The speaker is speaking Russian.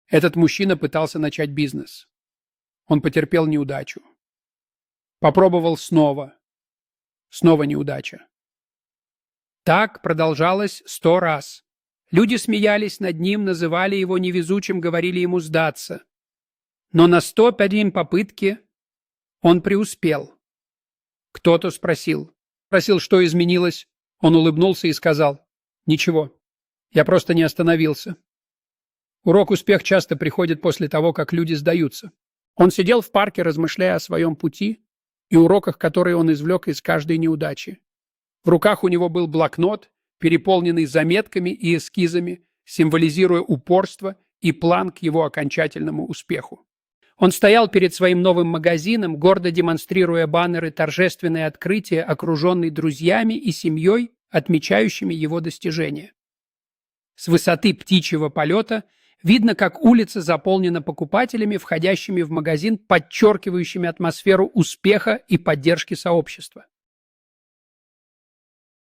Этот мужчина пытался начать бизнес. Он потерпел неудачу. Попробовал снова. Снова неудача. Так продолжалось 100 раз. Люди смеялись над ним, называли его невезучим, говорили ему сдаться. Но на 101 попытке он преуспел. Кто-то спросил, что изменилось. Он улыбнулся и сказал: «Ничего, я просто не остановился». Урок успех часто приходит после того, как люди сдаются. Он сидел в парке, размышляя о своем пути и уроках, которые он извлек из каждой неудачи. В руках у него был блокнот, переполненный заметками и эскизами, символизируя упорство и план к его окончательному успеху. Он стоял перед своим новым магазином, гордо демонстрируя баннеры «Торжественное открытие», окруженный друзьями и семьей, отмечающими его достижения. С высоты птичьего полета видно, как улица заполнена покупателями, входящими в магазин, подчеркивающими атмосферу успеха и поддержки сообщества.